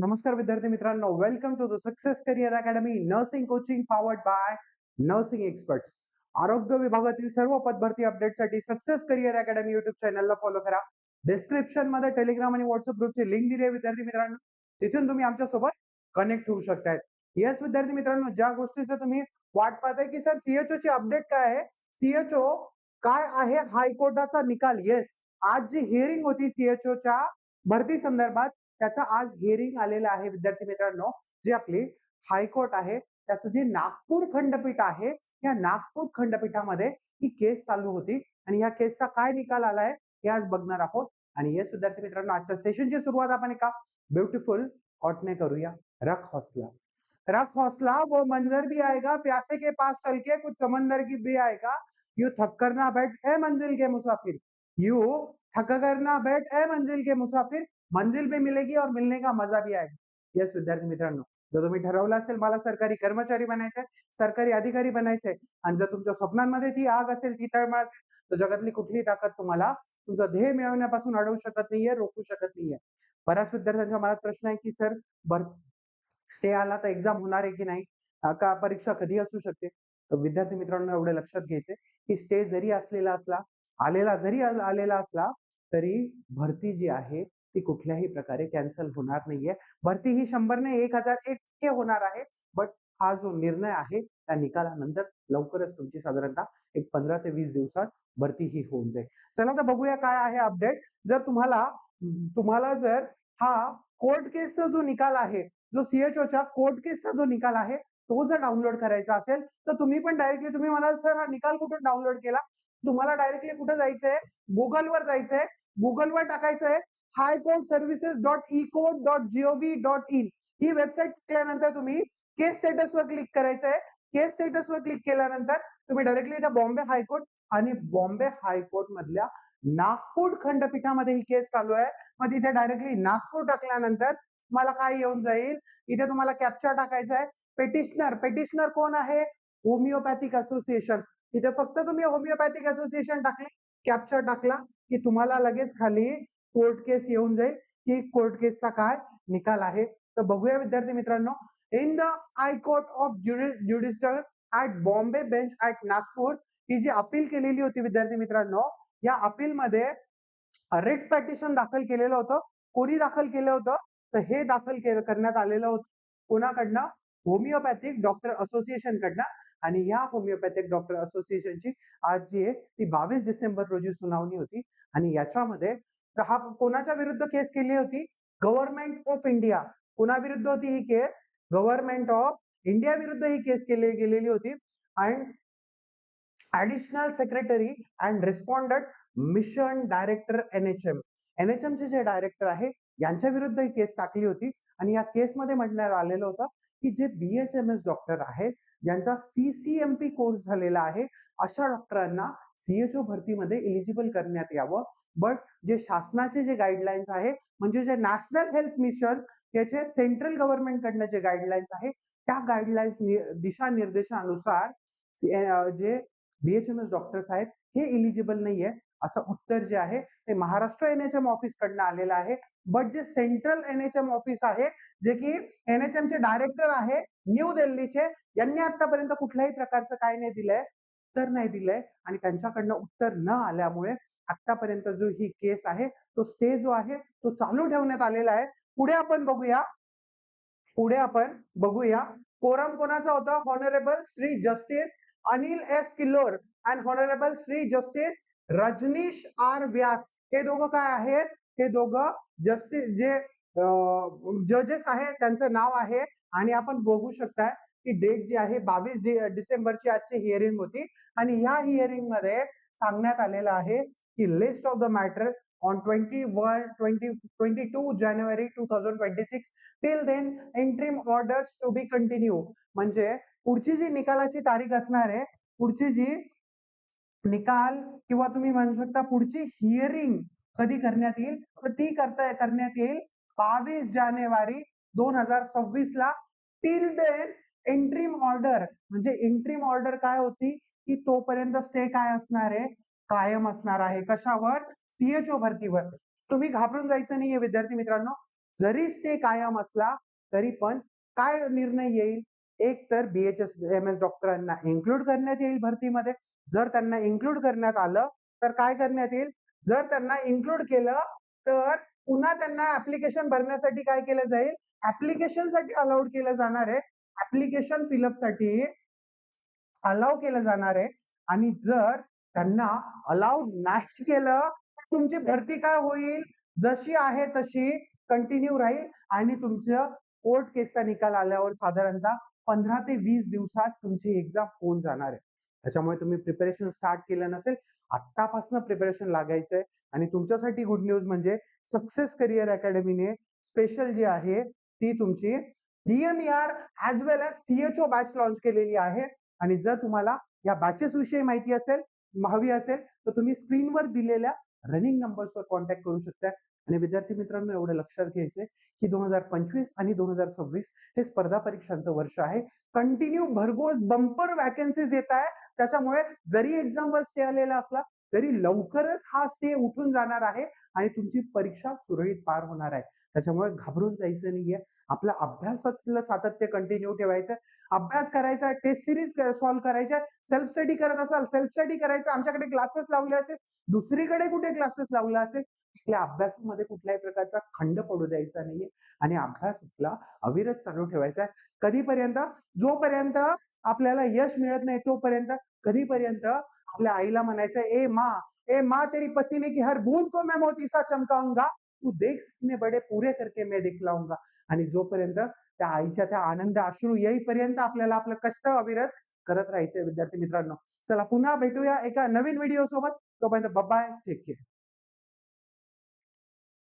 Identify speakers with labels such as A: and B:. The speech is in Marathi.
A: नमस्कार विद्यार्थी मित्रांनो, welcome to the success career academy nursing coaching powered by nursing experts. आरोग्य विभागातील सर्व पदभरती अपडेटसाठी सक्सेस करियर अकॅडमी युट्यूब चॅनलला फॉलो करा. डिस्क्रिप्शन मध्ये टेलिग्राम आणि व्हॉट्सअप ग्रुपची लिंक दिली आहे विद्यार्थी मित्रांनो, तिथून तुम्ही आमच्या सोबत कनेक्ट होऊ शकताय. येस विद्यार्थी मित्रांनो, ज्या गोष्टीचं तुम्ही वाट पाहताय की सर सीएचओ ची अपडेट काय आहे, सीएचओ काय आहे, हायकोर्टाचा निकाल. येस, आज जी हिअरिंग होती सीएचओ च्या भरती संदर्भात, त्याचा आज हिअरिंग आलेलं आहे विद्यार्थी मित्रांनो. जे आपली हायकोर्ट आहे त्याचं जे नागपूर खंडपीठ आहे, या नागपूर खंडपीठामध्ये ही केस चालू होती आणि या केसचा काय निकाल आलाय हे आज बघणार आहोत. आणि येस विद्यार्थी मित्रांनो, आजच्या सेशनची सुरुवात आपण एका ब्युटिफुल कॉटने करूया. रख हौसला, रख हौसला, वो मंजर भी आएगा प्यासे के पास चल के, कुछ समंदर की भी आएगा, यू थक कर ना बैठ ए मंजिल के मुसाफिर, यू थक कर ना बैठ ए मंजिल के मुसाफिर, मंजिल भी मिलेगी और मिलने का मजा भी आएगा. येस विद्यार्थी मित्रांनो, जर तुम्ही ठरवलं असेल मला सरकारी कर्मचारी बनायचंय, सरकारी अधिकारी बनायचंय, आणि जर तुमच्या स्वप्नांमध्ये ती आग असेल, ती तळमळ असेल, तर जगातली कुठलीही ताकद तुम्हाला तुमचं ध्येय मिळवण्यापासून अडवू शकत नाहीये, रोखू शकत नाहीये. बऱ्याच विद्यार्थ्यांच्या मनात प्रश्न आहे की सर, स्टे आला तर एक्झाम होणार आहे की नाही, का परीक्षा कधी असू शकते. तर विद्यार्थी मित्रांनो, एवढे लक्षात घ्यायचे की स्टे जरी असलेला असला, आलेला असला, तरी भरती जी आहे ती कुठल्याही प्रकारे कॅन्सल होणार नाहीये. भरती ही 100 ने 1001% होणार आहे. बट हा जो निर्णय आहे त्या निकालानंतर लवकरच तुमची साधारणतः एक 15 ते 20 दिवसात भरती ही होऊन जाईल. चला तर बघूया काय आहे अपडेट. जर तुम्हाला जर हा कोर्ट केसचा जो निकाल आहे, जो सीएचओच्या कोर्ट केसचा जो निकाल आहे, तो जर डाउनलोड करायचा असेल, तर तुम्ही पण डायरेक्टली तुम्ही म्हणाल सर हा निकाल कुठून डाउनलोड केला. तुम्हाला डायरेक्टली कुठे जायचंय, गुगलवर जायचंय. गुगलवर टाकायचंय highcourt.services.ecourt.gov.in. ही वेबसाईट केल्यानंतर तुम्ही केस स्टेटसवर क्लिक करायचंय. केस स्टेटसवर क्लिक केल्यानंतर तुम्ही डायरेक्टली इथं बॉम्बे हायकोर्ट आणि बॉम्बे हायकोर्ट मधल्या नागपूर खंडपीठामध्ये ही केस चालू आहे. मग तिथे डायरेक्टली नागपूर टाकल्यानंतर मला काय येऊन जाईल, इथे तुम्हाला कॅप्चा टाकायचा आहे. पेटिशनर कोण आहे, होमिओपॅथिक असोसिएशन. इथे फक्त तुम्ही होमिओपॅथिक असोसिएशन टाकले, कॅप्चा टाकला की तुम्हाला लगेच खाली कोर्ट केस येऊन जाईल की कोर्ट केसचा काय निकाल आहे. तर बघूया विद्यार्थी मित्रांनो, in the high court of judicial at Bombay bench at Nagpur, ही जी अपील केलेली होती विद्यार्थी मित्रांनो, या अपील मध्ये रिट पेटिशन दाखल केलेलं होतं. कोणी दाखल केलं होतं, तर हे दाखल करण्यात आलेलं होतं कोणाकडनं, होमिओपॅथिक डॉक्टर असोसिएशन कडनं. आणि या होमिओपॅथिक डॉक्टर असोसिएशनची आज जी आहे ती 22 डिसेंबर रोजी सुनावणी होती. आणि याच्यामध्ये हा कोणाच्या विरुद्ध केस केली होती, गव्हर्नमेंट ऑफ इंडिया. कोणाविरुद्ध होती ही केस, गव्हर्नमेंट ऑफ इंडिया विरुद्ध ही केस गेलेली होती. And additional secretary and respondent mission director NHM, चे जे डायरेक्टर आहे यांच्या विरुद्ध ही केस टाकली होती. आणि या केसमध्ये म्हणण्यात आलेलं होतं की जे बीएचएमएस डॉक्टर आहेत, ज्यांचा सीसीएमपी कोर्स झालेला आहे, अशा डॉक्टरांना सीएचओ भरतीमध्ये इलिजिबल करण्यात यावं. बट जे शासनाचे जे गाईडलाईन्स आहे, म्हणजे जे नॅशनल हेल्थ मिशन याचे सेंट्रल गव्हर्नमेंट कडनं जे गाईडलाईन्स आहे, त्या गाईडलाईन्स दिशा निर्देशानुसार जे बीएचएमएस डॉक्टर्स आहेत हे इलिजिबल नाहीये, असं उत्तर जे आहे ते महाराष्ट्र एनएचएम ऑफिस कडनं आलेलं आहे. बट जे सेंट्रल एनएचएम ऑफिस आहे, जे की एनएचएम चे डायरेक्टर आहे न्यू दिल्लीचे, यांनी आतापर्यंत कुठल्याही प्रकारचं काय नाही दिलंय, उत्तर नाही दिलंय. आणि त्यांच्याकडनं उत्तर न आल्यामुळे आतापर्यंत जो ही केस आहे तो स्टे जो आहे तो चालू ठेवण्यात आलेला आहे. पुढे आपण बघूया कोरम कोणाचा होता, honourable Shri justice Anil S Killor and honourable Shri justice Rajnish R Vyas. हे दोघं काय आहेत, हे दोघं जस्टिस जे जजेस आहेत त्यांचं नाव आहे. आणि आपण बघू शकता की डेट जी आहे 22 डिसेंबरची आजची हिअरिंग होती. आणि ह्या हिअरिंग मध्ये सांगण्यात आलेलं आहे की list of the matter on 22 जानेवारी 2026 till then interim orders to be continue. म्हणजे पुढची जी निकालाची तारीख असणार आहे, पुढची जी निकाल किंवा तुम्ही म्हणू शकता पुढची हिअरिंग कधी करण्यात येईल, तर ती करण्यात येईल 22 जानेवारी 2026 ला. टिल देन इंट्रीम ऑर्डर, म्हणजे इंट्रीम ऑर्डर काय होती की तोपर्यंत स्टे काय असणार आहे, कायम असणार आहे. कशावर, सीएचओ भरतीवर. तुम्ही घाबरून जायचं नाहीये विद्यार्थी मित्रांनो. जरीच ते कायम असला तरी पण काय निर्णय येईल, एक तर BHS MS डॉक्टरांना इन्क्लूड करण्यात येईल भरतीमध्ये. जर त्यांना इन्क्लूड करण्यात आलं तर काय करण्यात येईल, जर त्यांना इन्क्लूड केलं तर पुन्हा त्यांना ऍप्लिकेशन भरण्यासाठी काय केलं जाईल, ऍप्लिकेशनसाठी अलाउड केलं जाणार आहे. ऍप्लिकेशन फिलअपसाठी अलाव केलं जाणार आहे आणि जर त्यांना अलाव नाही केलं तर तुमची भरती काय होईल, जशी आहे तशी कंटिन्यू राहील आणि तुमचं कोर्ट केसचा निकाल आल्यावर साधारणतः 15 ते 20 दिवसात तुमची एक्झाम होऊन जाणार आहे. त्याच्यामुळे तुम्ही प्रिपरेशन स्टार्ट केलं नसेल, आत्तापासून प्रिपरेशन लागायचंय आणि तुमच्यासाठी गुड न्यूज म्हणजे सक्सेस करिअर अकॅडमीने स्पेशल जी आहे ती तुमची DMER ऍज वेल एज CHO बॅच लॉन्च केलेली आहे. आणि जर तुम्हाला या बॅचेस विषयी माहिती असेल, हवी असेल तर तुम्ही स्क्रीनवर दिलेल्या रनिंग नंबर्सवर कॉन्टॅक्ट करू शकता. आणि विद्यार्थी मित्रांनो एवढं लक्षात घ्यायचंय की 2025 आणि 2026 हे स्पर्धा परीक्षांचं वर्ष आहे. कंटिन्यू भरघोस बंपर वॅकन्सीज येत आहे. त्याच्यामुळे जरी एक्झामवर स्टे आलेला असला तरी लवकरच हा स्टे उठून जाणार आहे आणि तुमची परीक्षा सुरळीत पार होणार आहे. त्याच्यामुळे घाबरून जायचं नाहीये. आपल्या अभ्यासातलं सातत्य कंटिन्यू ठेवायचं, अभ्यास करायचा, टेस्ट सिरीज सॉल्व्ह करायच्या, सेल्फ स्टडी करत असाल सेल्फ स्टडी करायचा, आमच्याकडे क्लासेस लावले असेल, दुसरीकडे कुठे क्लासेस लावला असेल, आपल्या अभ्यासामध्ये कुठल्याही प्रकारचा खंड पडू द्यायचा नाहीये आणि अभ्यास आपला अविरत चालू ठेवायचा आहे. कधीपर्यंत, जोपर्यंत आपल्याला यश मिळत नाही तोपर्यंत, कधीपर्यंत आपल्या आईला म्हणायचं, ए माँ तेरी पसीने की हर बूंद को मैं मोती सा चमकाऊंगा, तू देख सपने बडे पूरे करके मैं दिखलाऊंगा. आणि जोपर्यंत त्या आईच्या त्या आनंद अश्रू येईपर्यंत आपल्याला आपलं कष्ट अविरत करत राहायचंय विद्यार्थी मित्रांनो. चला पुन्हा भेटूया एका नवीन व्हिडिओ सोबत. तोपर्यंत बाय, टेक केअर.